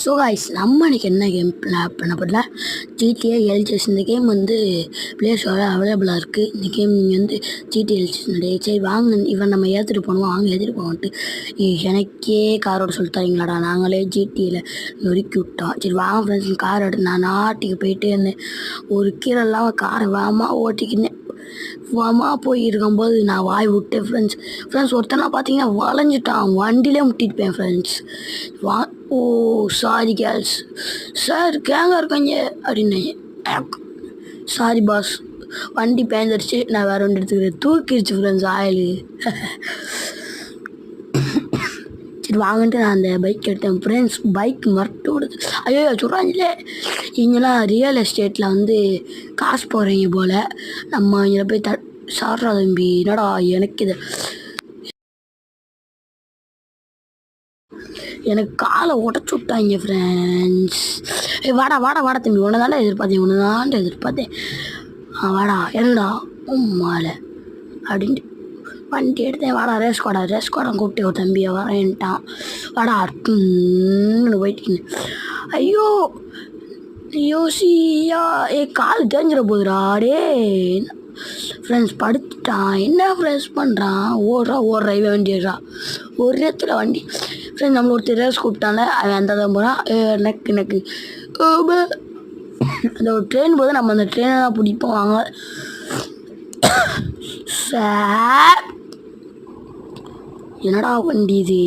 So guys நம்ம இன்றைக்கி என்ன கேம் பண்ண போடல ஜிடிஏ எல்ஜிஎஸ். இந்த கேம் வந்து ப்ளே ஸ்டோரில் அவைலபிளாக இருக்குது. இந்த கேம் நீங்கள் வந்து ஜிடிஏ எல்ஜிஎஸ் சரி வாங்க இவன் நம்ம ஏற்றிட்டு போகணும், வாங்க ஏற்றிட்டு போகன்ட்டு எனக்கே காரோட சொல்லி தரீங்களாடா. நாங்களே ஜிடிஏல நொறுக்கி விட்டோம். சரி வாங்க ஃப்ரெண்ட்ஸ், கார் எடுத்து நான் நாட்டிக்கு போயிட்டே இருந்தேன். ஒரு கீழெல்லாம் காரை வேகமாக ஓட்டிக்கினேன். போய் இருக்கும்போது நான் வாய் விட்டேன் ஃப்ரெண்ட்ஸ் ஒருத்தனா பார்த்தீங்கன்னா வளைஞ்சிட்டான், வண்டியிலே முட்டிட்டுப்பேன் ஃப்ரெண்ட்ஸ். ஓ சாரி கேர்ள்ஸ், சார் கேங்காக இருக்காங்க அப்படின்னாங்க. சாரி பாஸ், வண்டி பேந்துருச்சு, நான் வேறு வண்டி எடுத்துக்கிறேன். தூக்கிடுச்சு ஃப்ரெண்ட்ஸ் ஆயிலு. சரி வாங்கிட்டு நான் அந்த பைக் எடுத்தேன் ஃப்ரெண்ட்ஸ். பைக் மரட்டு விடுது. ஐயோ சொல்கிறாங்களே, இங்கெல்லாம் ரியல் எஸ்டேட்டில் வந்து காசு போடுறீங்க போல். நம்ம இங்கே போய் சாடுறா தம்பி, என்னடா எனக்கு எனக்கு காலை உடச்சி விட்டாங்க ஃப்ரெண்ட்ஸ். வாடா வாடா வாடா தம்பி, உன்னை தாண்டா எதிர்பார்த்தேன். வாடா என்னடா மாலை அப்படின்ட்டு வண்டி எடுத்தேன். வாடா ரேஸ் கோடை கூப்பிட்டு ஒரு தம்பியை வரேன்ட்டான். வாடா போயிட்டு ஐயோ யோசியா கால் தெரிஞ்சிட போகுதுடா. Day friends படுத்துட்டான். என்ன ஃப்ரெண்ட்ஸ் பண்ணுறான், ஓடுறா இவன் வண்டிடுறா ஒரு இடத்துல வண்டி. ஃப்ரெண்ட்ஸ் நம்மள ஒருத்தர் ரேஸ் கூப்பிட்டால, அவன் அந்த தான் போகிறான். எனக்கு அந்த ஒரு ட்ரெயின் போது நம்ம அந்த ட்ரெயினை தான் பிடிப்போம். வாங்க சார், என்னடா வண்டி இது,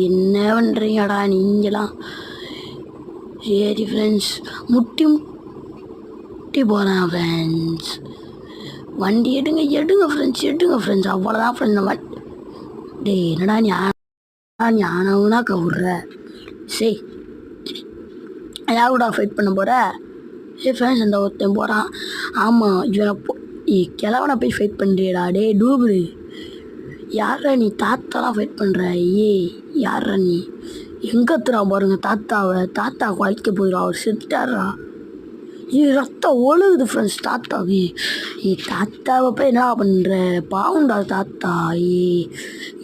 என்ன பண்ணுறீங்கடா நீங்களாம். சரி ஃப்ரெண்ட்ஸ், முட்டி போகிறேன் ஃப்ரெண்ட்ஸ். வண்டி எடுங்க ஃப்ரெண்ட்ஸ் அவ்வளோதான் ஃப்ரெண்ட்ஸ். வண்டி டே என்னடா ஞானவுனா கவுடுற. சரி யாரோட ஃபைட் பண்ண போகிற? ஃப்ரெண்ட்ஸ் அந்த ஒருத்தன் போகிறான். ஆமாம் இவனை கிழவனை போய் ஃபைட் பண்ணுறியடா. டே டூபு, யாரா நீ தாத்தாலாம் ஃபைட் பண்ணுற? யாரா நீ? எங்கே எத்துறா பாருங்க தாத்தா குழைக்க போயிடா, அவர் செத்துட்டாரா. ரத்தம் ஒழுகுது ஃப்ரெண்ட்ஸ் தாத்தாவுக்கு. தாத்தாவை போய் என்னடா பண்ணுற? பாவுண்டா தாத்தா.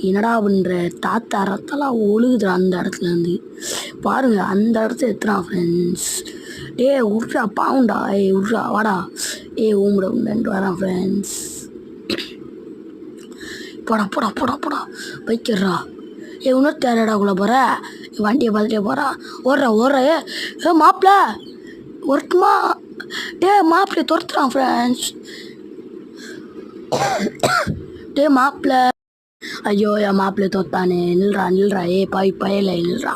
என்னடா பண்ணுற? தாத்தா ரத்தம்லாம் ஒழுகுதுடா அந்த இடத்துலேருந்து. பாருங்கள் அந்த இடத்துல எத்துறான் ஃப்ரெண்ட்ஸ். விட்றா பாவுண்டா. விட்றா வாடா. ஊம்பிட வரான் ஃப்ரெண்ட்ஸ். போடா பைக்கிறா. இன்னும் தேரடாக்குள்ளே போகிற வண்டியை பார்த்துட்டே போகிறான். ஓடுற மாப்பிள்ள ஒருத்தமா. மாப்பிள்ளைய துரத்துறான் ஃப்ரெண்ட்ஸ். மாப்பிள்ள ஐயோ என் மாப்பிள்ளைய துரத்தானே. நில்றா பயல நில்றா.